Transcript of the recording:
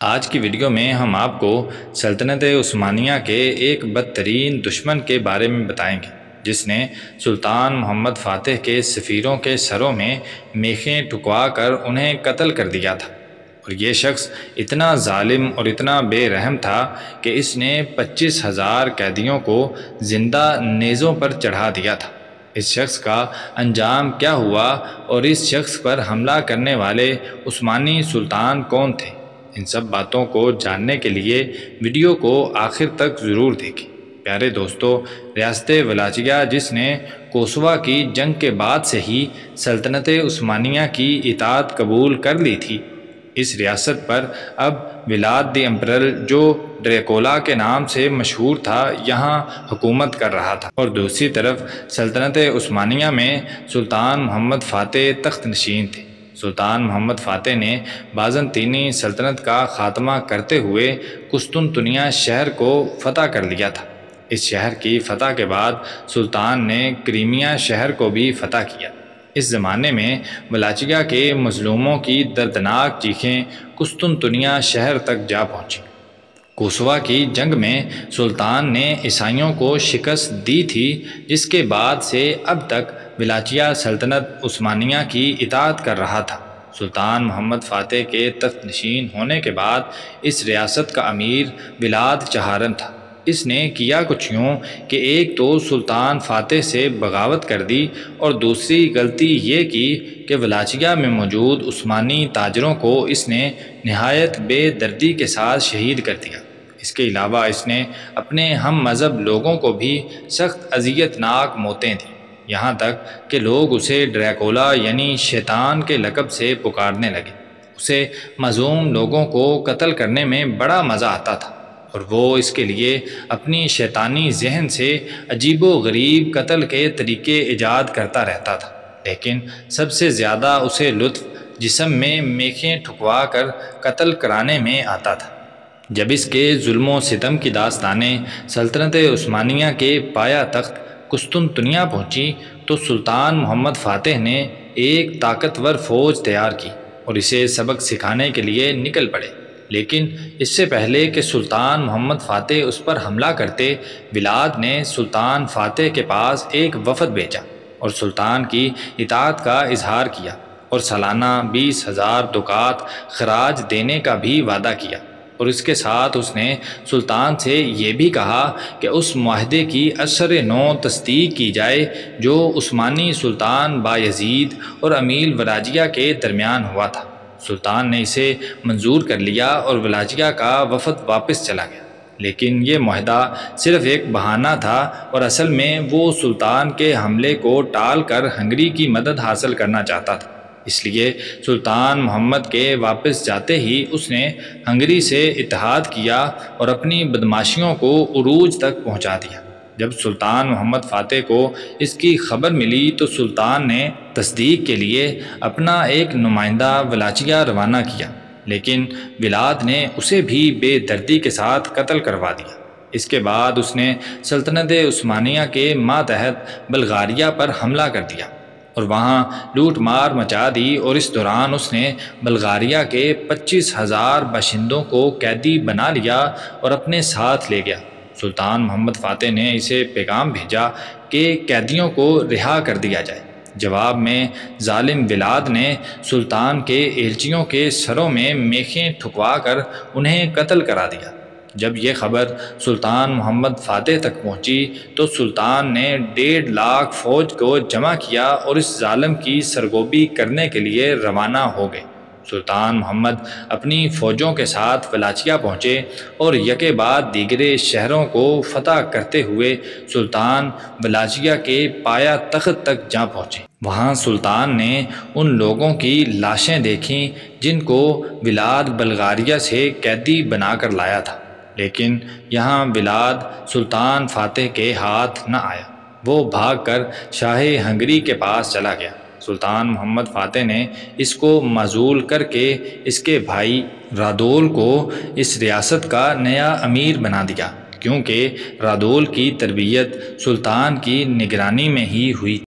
آج کی ویڈیو میں ہم آپ کو سلطنت عثمانیہ کے ایک بدترین دشمن کے بارے میں بتائیں گے جس نے سلطان محمد فاتح کے سفیروں کے سروں میں میخیں ٹھکوا کر انہیں قتل کر دیا تھا۔ اور یہ شخص اتنا ظالم اور اتنا بے رحم تھا کہ اس نے 25,000 قیدیوں کو زندہ نیزوں پر چڑھا دیا تھا۔ اس شخص کا انجام کیا ہوا اور اس شخص پر حملہ کرنے والے عثمانی سلطان کون تھے، ان سب باتوں کو جاننے کے لیے ویڈیو کو آخر تک ضرور دیکھیں۔ پیارے دوستو، ریاست ولاچیا جس نے کوسووا کی جنگ کے بعد سے ہی سلطنت عثمانیہ کی اطاعت قبول کر لی تھی، اس ریاست پر اب ولاد دی امپرل جو ڈریکولا کے نام سے مشہور تھا یہاں حکومت کر رہا تھا، اور دوسری طرف سلطنت عثمانیہ میں سلطان محمد فاتح تخت نشین تھے۔ سلطان محمد فاتح نے بازنطینی سلطنت کا خاتمہ کرتے ہوئے قسطنطنیہ شہر کو فتح کر لیا تھا۔ اس شہر کی فتح کے بعد سلطان نے کریمیا شہر کو بھی فتح کیا۔ اس زمانے میں ولاچیا کے مظلوموں کی دردناک چیخیں قسطنطنیہ شہر تک جا پہنچیں۔ کوسووا کی جنگ میں سلطان نے عیسائیوں کو شکست دی تھی، جس کے بعد سے اب تک ولاچیا سلطنت عثمانیہ کی اطاعت کر رہا تھا۔ سلطان محمد فاتح کے تخت نشین ہونے کے بعد اس ریاست کا امیر ولاد چہارم تھا۔ اس نے کیا کچھ یوں کہ ایک تو سلطان فاتح سے بغاوت کر دی اور دوسری غلطی یہ کی کہ ولاچیا میں موجود عثمانی تاجروں کو اس نے نہایت بے دردی کے ساتھ شہید کر دیا۔ اس کے علاوہ اس نے اپنے ہم مذہب لوگوں کو بھی سخت اذیت ناک موتیں دیں، یہاں تک کہ لوگ اسے ڈریکولا یعنی شیطان کے لقب سے پکارنے لگے۔ اسے معصوم لوگوں کو قتل کرنے میں بڑا مزہ آتا تھا اور وہ اس کے لیے اپنی شیطانی ذہن سے عجیب و غریب قتل کے طریقے ایجاد کرتا رہتا تھا، لیکن سب سے زیادہ اسے لطف جسم میں میخیں ٹھکوا کر قتل کرانے میں آتا تھا۔ جب اس کے ظلم و ستم کی داستانیں سلطنت عثمانیہ کے پایہ تخت قسطنطنیہ پہنچی تو سلطان محمد فاتح نے ایک طاقتور فوج تیار کی اور اسے سبق سکھانے کے لیے نکل پڑے۔ لیکن اس سے پہلے کہ سلطان محمد فاتح اس پر حملہ کرتے، ولاد نے سلطان فاتح کے پاس ایک وفد بھیجا اور سلطان کی اطاعت کا اظہار کیا اور سالانہ 20,000 دکات خراج دینے کا بھی وعدہ کیا، اور اس کے ساتھ اس نے سلطان سے یہ بھی کہا کہ اس معاہدے کی اثر نو تصدیق کی جائے جو عثمانی سلطان بایزید اور امیر ولاچیا کے درمیان ہوا تھا۔ سلطان نے اسے منظور کر لیا اور ولاچیا کا وفد واپس چلا گیا، لیکن یہ معاہدہ صرف ایک بہانہ تھا اور اصل میں وہ سلطان کے حملے کو ٹال کر ہنگری کی مدد حاصل کرنا چاہتا تھا۔ اس لیے سلطان محمد کے واپس جاتے ہی اس نے ہنگری سے اتحاد کیا اور اپنی بدماشیوں کو عروج تک پہنچا دیا۔ جب سلطان محمد فاتح کو اس کی خبر ملی تو سلطان نے تصدیق کے لیے اپنا ایک نمائندہ ولاچیا روانہ کیا، لیکن ولاد نے اسے بھی بے دردی کے ساتھ قتل کروا دیا۔ اس کے بعد اس نے سلطنت عثمانیہ کے ماتحت بلغاریہ پر حملہ کر دیا اور وہاں لوٹ مار مچا دی، اور اس دوران اس نے بلغاریہ کے 25,000 باشندوں کو قیدی بنا لیا اور اپنے ساتھ لے گیا۔ سلطان محمد فاتح نے اسے پیغام بھیجا کہ قیدیوں کو رہا کر دیا جائے۔ جواب میں ظالم ولاد نے سلطان کے ایلچیوں کے سروں میں میخیں ٹھکوا کر انہیں قتل کرا دیا۔ جب یہ خبر سلطان محمد فاتح تک پہنچی تو سلطان نے 1.5 لاکھ فوج کو جمع کیا اور اس ظالم کی سرگوبی کرنے کے لیے روانہ ہو گئے۔ سلطان محمد اپنی فوجوں کے ساتھ ولاچیا پہنچے اور یکے بعد دیگرے شہروں کو فتح کرتے ہوئے سلطان ولاچیا کے پایہ تخت تک جا پہنچے۔ وہاں سلطان نے ان لوگوں کی لاشیں دیکھیں جن کو ولاد بلغاریہ سے قیدی بنا کر لایا تھا، لیکن یہاں ولاد سلطان فاتح کے ہاتھ نہ آیا، وہ بھاگ کر شاہ ہنگری کے پاس چلا گیا۔ سلطان محمد فاتح نے اس کو معزول کر کے اس کے بھائی رادول کو اس ریاست کا نیا امیر بنا دیا، کیونکہ رادول کی تربیت سلطان کی نگرانی میں ہی ہوئی۔